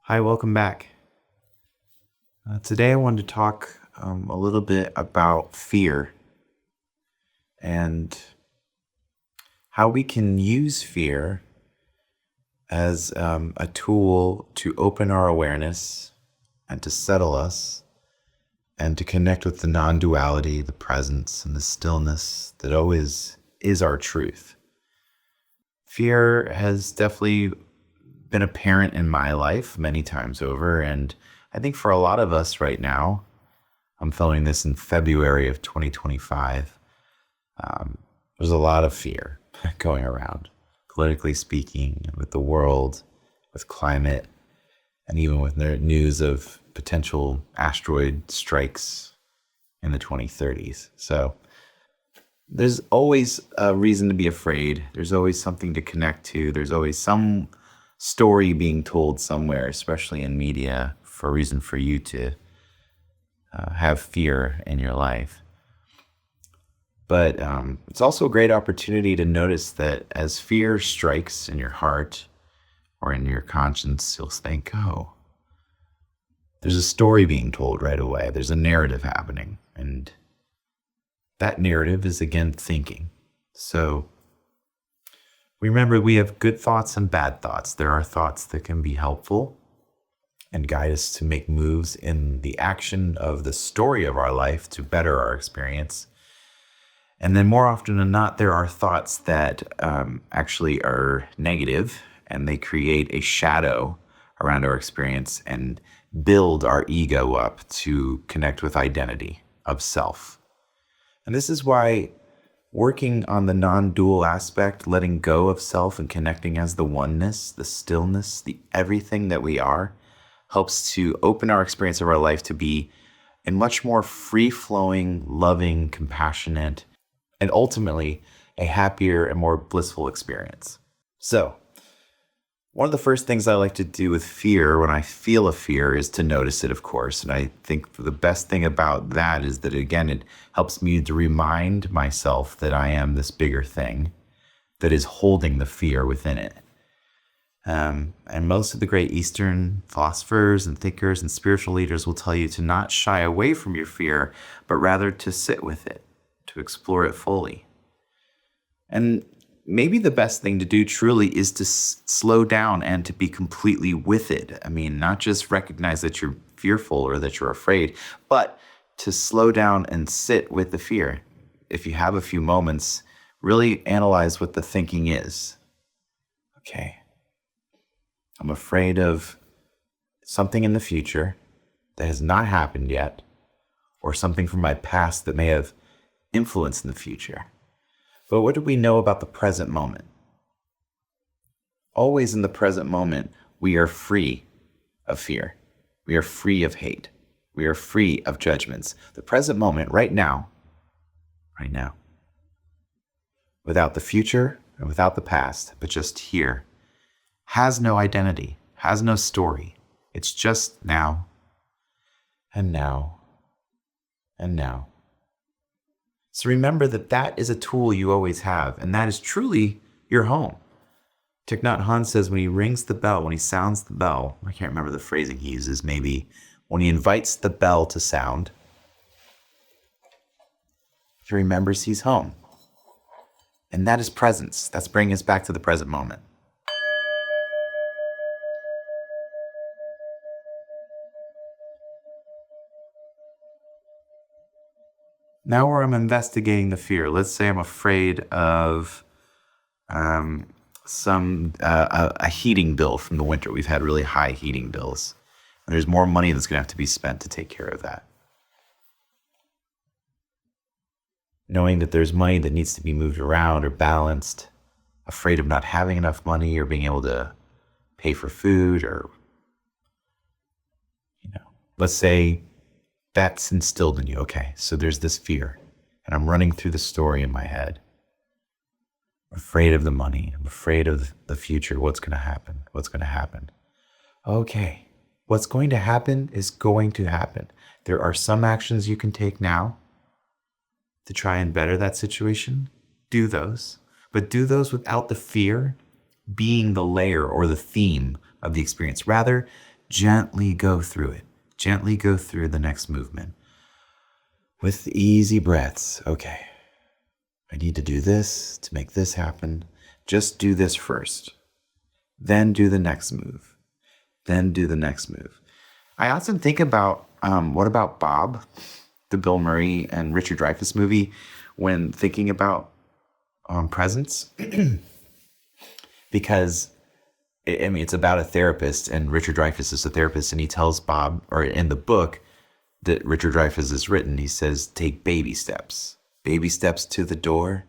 Hi, welcome back. Today I wanted to talk a little bit about fear and how we can use fear as a tool to open our awareness and to settle us and to connect with the non duality, the presence, and the stillness that always is our truth. Fear has definitely been apparent in my life many times over, and I think for a lot of us right now, I'm filming this in February of 2025. There's a lot of fear going around, politically speaking, with the world, with climate, and even with the news of potential asteroid strikes in the 2030s. So there's always a reason to be afraid. There's always something to connect to. There's always some story being told somewhere, especially in media, for a reason for you to have fear in your life. But it's also a great opportunity to notice that as fear strikes in your heart or in your conscience, you'll think, oh, there's a story being told right away. There's a narrative happening. And that narrative is, again, thinking. So remember, we have good thoughts and bad thoughts. There are thoughts that can be helpful and guide us to make moves in the action of the story of our life to better our experience. And then more often than not, there are thoughts that actually are negative, and they create a shadow around our experience and build our ego up to connect with identity of self. And this is why working on the non-dual aspect, letting go of self and connecting as the oneness, the stillness, the everything that we are, helps to open our experience of our life to be a much more free-flowing, loving, compassionate, and ultimately a happier and more blissful experience. So, one of the first things I like to do with fear when I feel a fear is to notice it, of course. And I think the best thing about that is that, again, it helps me to remind myself that I am this bigger thing that is holding the fear within it. And most of the great Eastern philosophers and thinkers and spiritual leaders will tell you to not shy away from your fear, but rather to sit with it, to explore it fully. And maybe the best thing to do truly is to slow down and to be completely with it. I mean, not just recognize that you're fearful or that you're afraid, but to slow down and sit with the fear. If you have a few moments, really analyze what the thinking is. Okay, I'm afraid of something in the future that has not happened yet, or something from my past that may have influenced in the future. But what do we know about the present moment? Always in the present moment, we are free of fear. We are free of hate. We are free of judgments. The present moment, right now, without the future and without the past, but just here, has no identity, has no story. It's just now, and now, and now. So remember that that is a tool you always have, and that is truly your home. Thich Nhat Hanh says when he rings the bell, when he sounds the bell, I can't remember the phrasing he uses, maybe when he invites the bell to sound, he remembers he's home. And that is presence. That's bringing us back to the present moment. Now where I'm investigating the fear, let's say I'm afraid of a heating bill from the winter. We've had really high heating bills. And there's more money that's going to have to be spent to take care of that. Knowing that there's money that needs to be moved around or balanced, afraid of not having enough money or being able to pay for food or, let's say that's instilled in you. Okay, so there's this fear, and I'm running through the story in my head. I'm afraid of the money. I'm afraid of the future. What's going to happen? What's going to happen? Okay, what's going to happen is going to happen. There are some actions you can take now to try and better that situation. Do those, but do those without the fear being the layer or the theme of the experience. Rather, Gently go through it. Gently go through the next movement with easy breaths. Okay, I need to do this to make this happen. Just do this first. Then do the next move. Then do the next move. I often think about what about Bob, the Bill Murray and Richard Dreyfuss movie, when thinking about presence, because it's about a therapist, and Richard Dreyfuss is a therapist, and he tells Bob, or in the book that Richard Dreyfuss has written, he says, take baby steps to the door,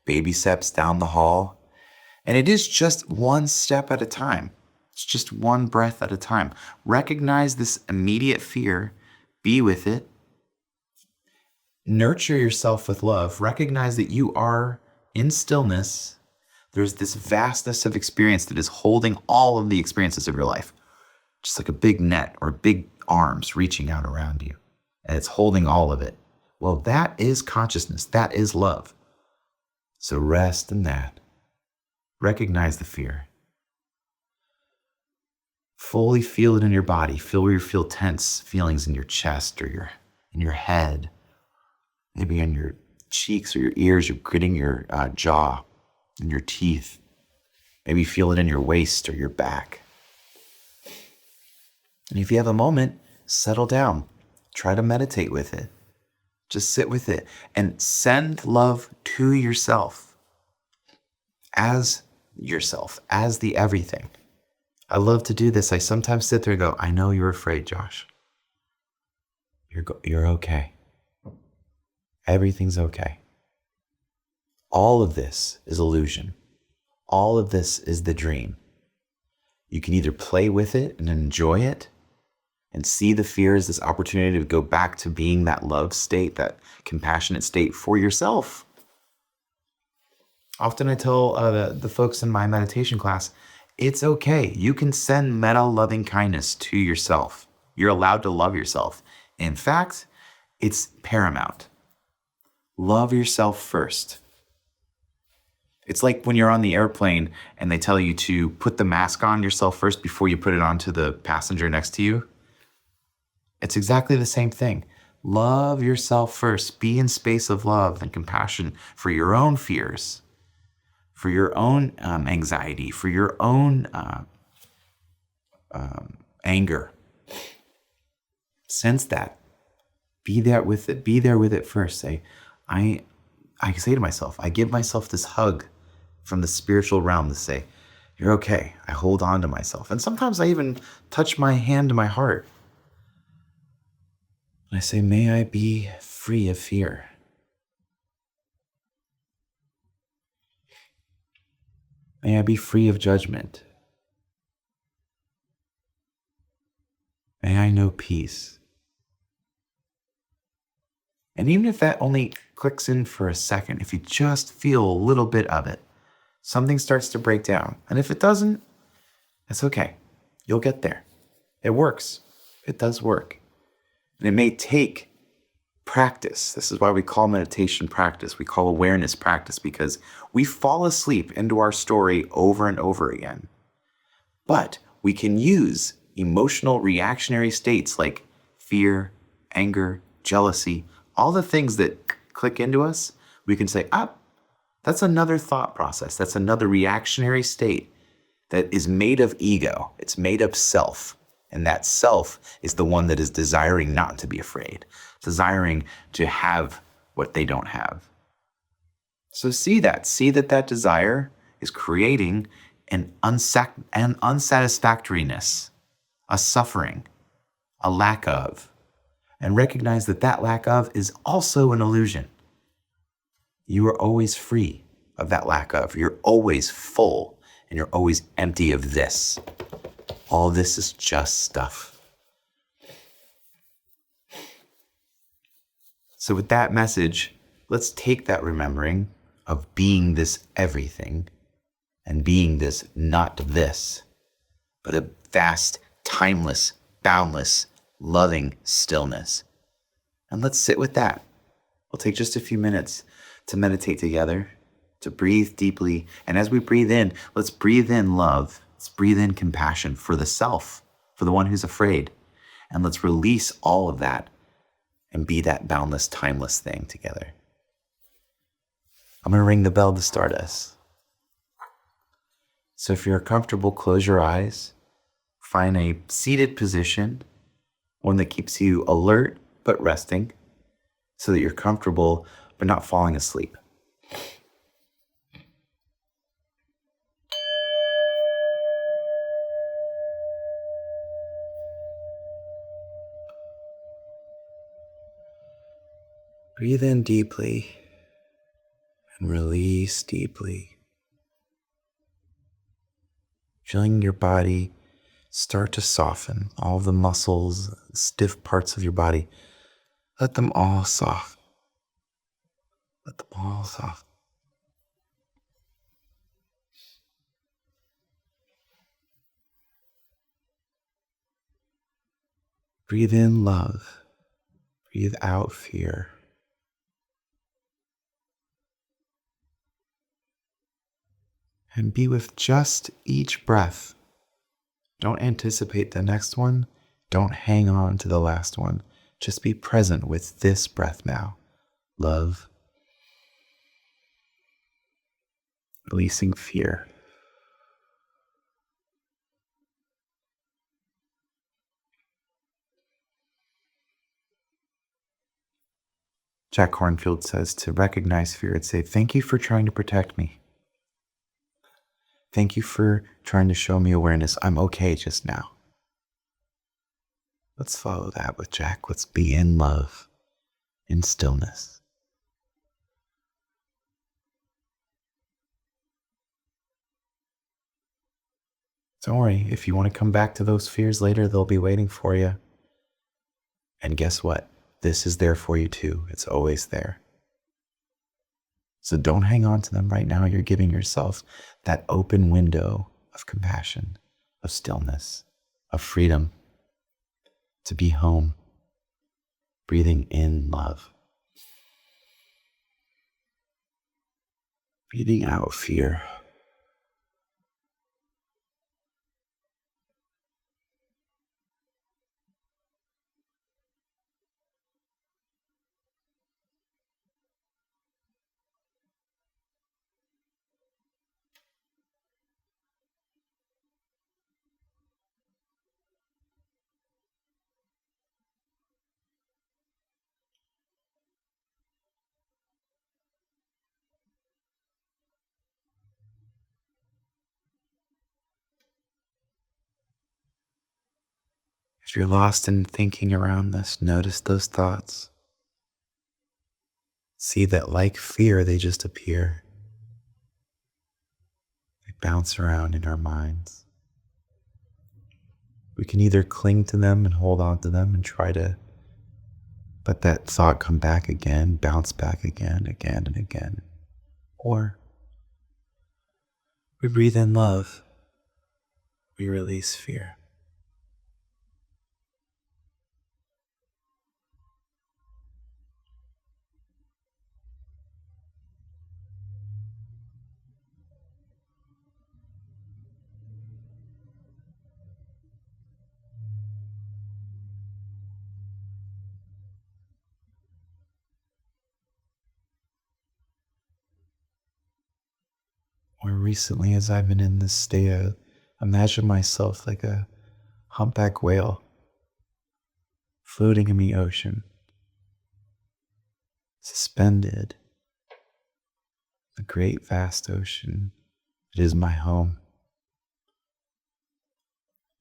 baby steps down the hall. And it is just one step at a time. It's just one breath at a time. Recognize this immediate fear, be with it, nurture yourself with love, recognize that you are in stillness. There's this vastness of experience that is holding all of the experiences of your life, just like a big net or big arms reaching out around you, and it's holding all of it. Well, that is consciousness. That is love. So rest in that. Recognize the fear. Fully feel it in your body. Feel where you feel tense feelings in your chest or in your head, maybe in your cheeks or your ears. You're gritting your jaw and your teeth. Maybe feel it in your waist or your back. And if you have a moment, settle down. Try to meditate with it. Just sit with it and send love to yourself as the everything. I love to do this. I sometimes sit there and go, I know you're afraid, Josh. You're okay. Everything's okay. All of this is illusion. All of this is the dream. You can either play with it and enjoy it and see the fear as this opportunity to go back to being that love state, that compassionate state for yourself. Often I tell the folks in my meditation class, it's okay. You can send metta loving kindness to yourself. You're allowed to love yourself. In fact, it's paramount. Love yourself first. It's like when you're on the airplane and they tell you to put the mask on yourself first before you put it onto the passenger next to you. It's exactly the same thing. Love yourself first. Be in space of love and compassion for your own fears, for your own anxiety, for your own anger. Sense that. Be there with it. Be there with it first. I say to myself, I give myself this hug from the spiritual realm to say, you're okay. I hold on to myself. And sometimes I even touch my hand to my heart. And I say, may I be free of fear. May I be free of judgment. May I know peace. And even if that only clicks in for a second, if you just feel a little bit of it, something starts to break down. And if it doesn't, it's okay. You'll get there. It works. It does work. And it may take practice. This is why we call meditation practice. We call awareness practice, because we fall asleep into our story over and over again. But we can use emotional reactionary states like fear, anger, jealousy, all the things that click into us. We can say, that's another thought process. That's another reactionary state that is made of ego. It's made of self. And that self is the one that is desiring not to be afraid, desiring to have what they don't have. So see that desire is creating an unsatisfactoriness, a suffering, a lack of, and recognize that lack of is also an illusion. You are always free of that lack of. You're always full, and you're always empty of this. All this is just stuff. So with that message, let's take that remembering of being this everything and being this not this, but a vast, timeless, boundless, loving stillness. And let's sit with that. We'll take just a few minutes to meditate together, to breathe deeply. And as we breathe in, let's breathe in love. Let's breathe in compassion for the self, for the one who's afraid. And let's release all of that and be that boundless, timeless thing together. I'm going to ring the bell to start us. So if you're comfortable, close your eyes. Find a seated position, one that keeps you alert but resting, so that you're comfortable but not falling asleep. Breathe in deeply and release deeply. Feeling your body start to soften. All the muscles, stiff parts of your body, let them all soften. Let them all soften. Breathe in love. Breathe out fear. And be with just each breath. Don't anticipate the next one. Don't hang on to the last one. Just be present with this breath now. Love. Releasing fear. Jack Kornfield says to recognize fear and say, thank you for trying to protect me. Thank you for trying to show me awareness. I'm okay just now. Let's follow that with Jack. Let's be in love, in stillness. Don't worry, if you want to come back to those fears later, they'll be waiting for you. And guess what? This is there for you too. It's always there. So don't hang on to them right now. You're giving yourself that open window of compassion, of stillness, of freedom to be home, breathing in love, breathing out fear. If you're lost in thinking around this, notice those thoughts. See that like fear, they just appear. They bounce around in our minds. We can either cling to them and hold on to them and try to let that thought come back again, bounce back again and again. Or we breathe in love. We release fear. More recently, as I've been in this state, I imagine myself like a humpback whale floating in the ocean, suspended in the great vast ocean. It is my home,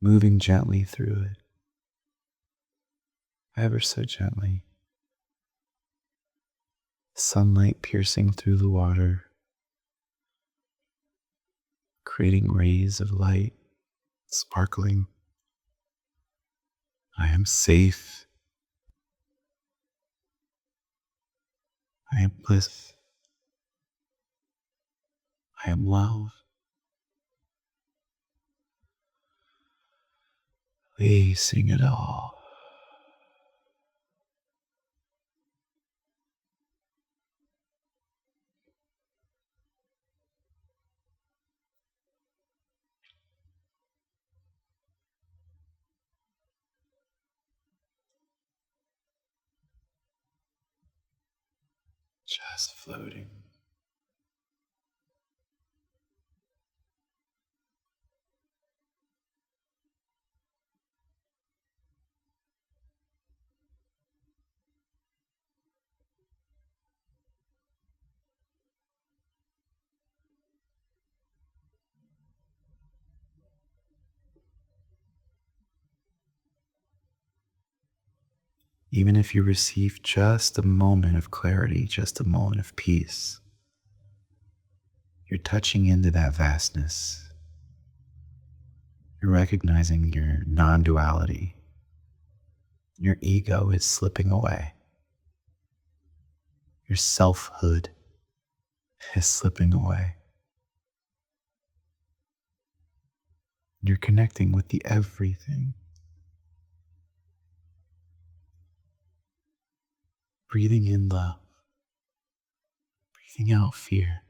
moving gently through it, ever so gently. Sunlight piercing through the water, creating rays of light, sparkling. I am safe. I am bliss. I am love. Releasing it all. Just floating. Even if you receive just a moment of clarity, just a moment of peace, you're touching into that vastness. You're recognizing your non duality. Your ego is slipping away. Your selfhood is slipping away. You're connecting with the everything. Breathing in love, breathing out fear.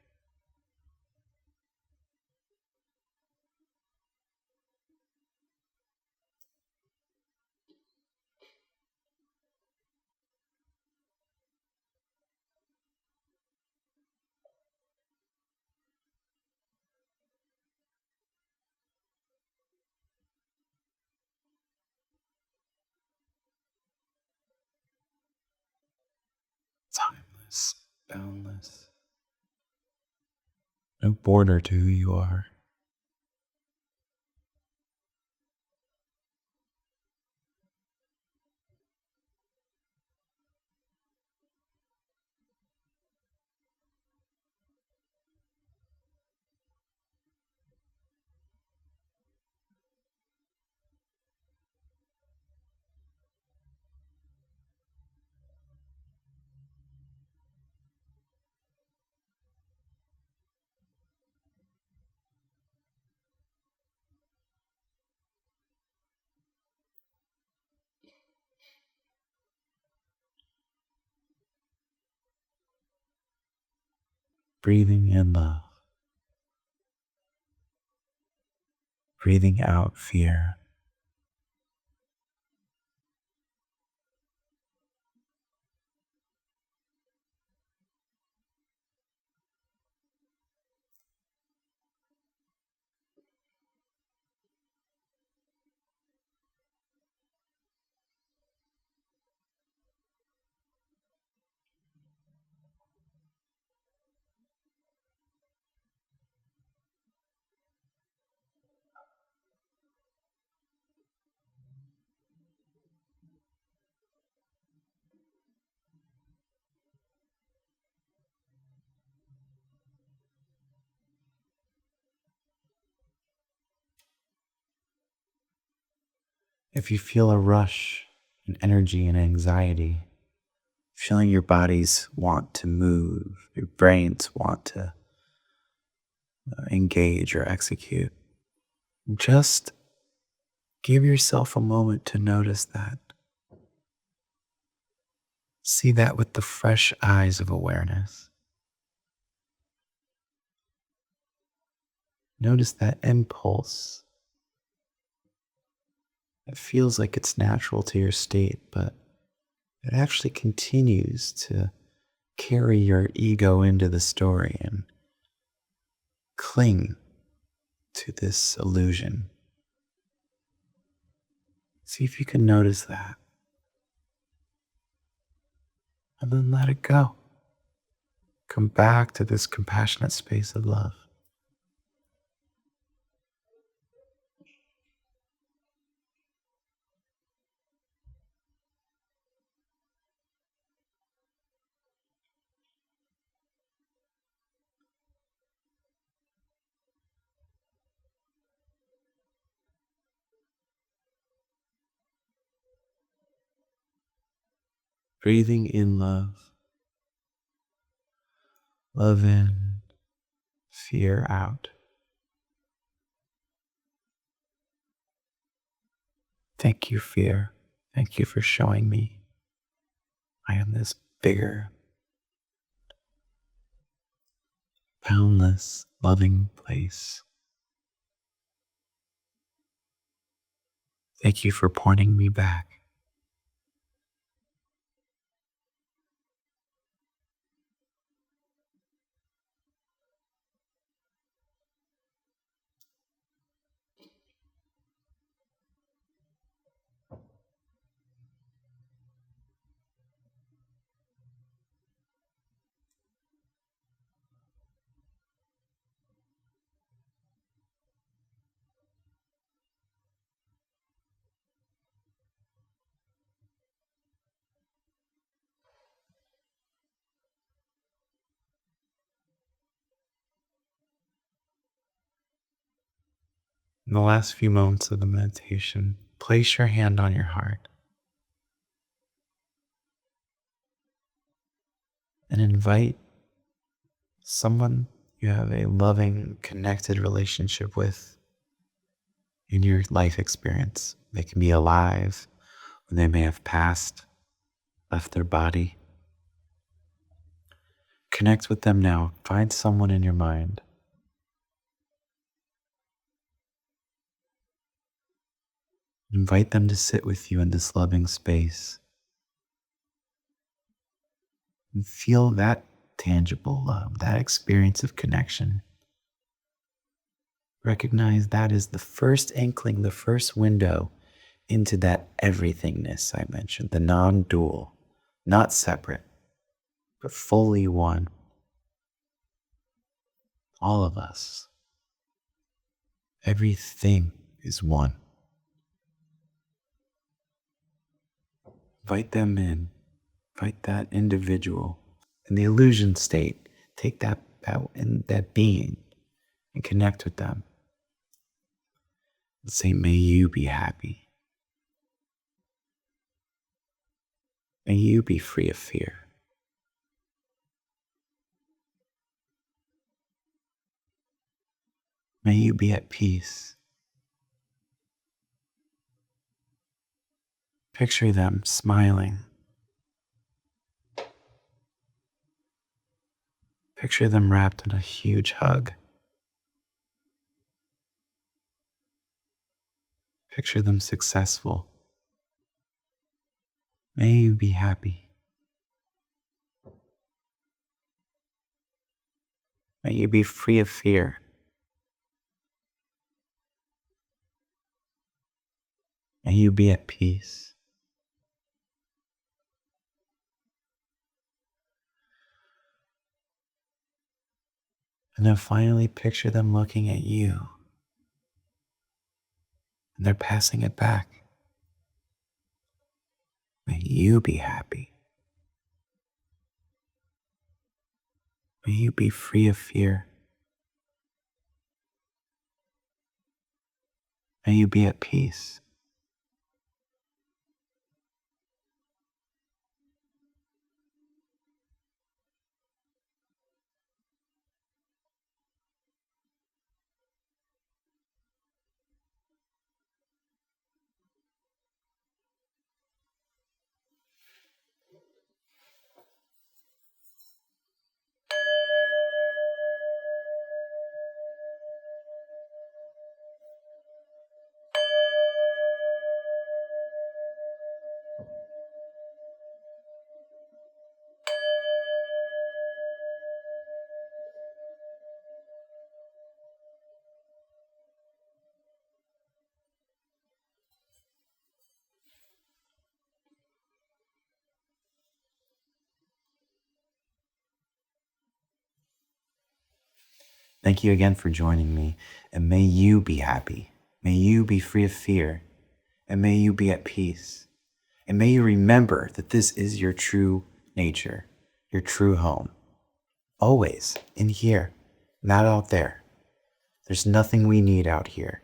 Timeless, boundless. No border to who you are. Breathing in love, breathing out fear. If you feel a rush in energy and anxiety, feeling your bodies want to move, your brains want to engage or execute, just give yourself a moment to notice that. See that with the fresh eyes of awareness. Notice that impulse that feels like it's natural to your state, but it actually continues to carry your ego into the story and cling to this illusion. See if you can notice that. And then let it go. Come back to this compassionate space of love. Breathing in love, love in, fear out. Thank you, fear. Thank you for showing me I am this bigger, boundless, loving place. Thank you for pointing me back. In the last few moments of the meditation, place your hand on your heart and invite someone you have a loving, connected relationship with in your life experience. They can be alive, or they may have passed, left their body. Connect with them now. Find someone in your mind. Invite them to sit with you in this loving space and feel that tangible love, that experience of connection. Recognize that is the first inkling, the first window into that everythingness I mentioned, the non-dual, not separate, but fully one. All of us. Everything is one. Invite them in. Invite that individual in the illusion state. Take that being and connect with them. And say, may you be happy. May you be free of fear. May you be at peace. Picture them smiling. Picture them wrapped in a huge hug. Picture them successful. May you be happy. May you be free of fear. May you be at peace. And then finally picture them looking at you. And they're passing it back. May you be happy. May you be free of fear. May you be at peace. Thank you again for joining me, and may you be happy. May you be free of fear, and may you be at peace. And may you remember that this is your true nature, your true home. Always in here, not out there. There's nothing we need out here.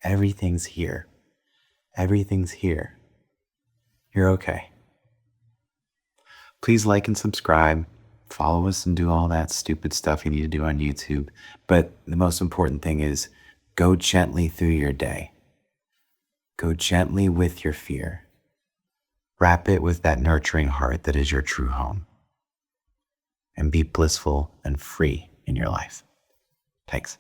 Everything's here. Everything's here. You're okay. Please like and subscribe. Follow us and do all that stupid stuff you need to do on YouTube. But the most important thing is go gently through your day. Go gently with your fear. Wrap it with that nurturing heart that is your true home. And be blissful and free in your life. Thanks.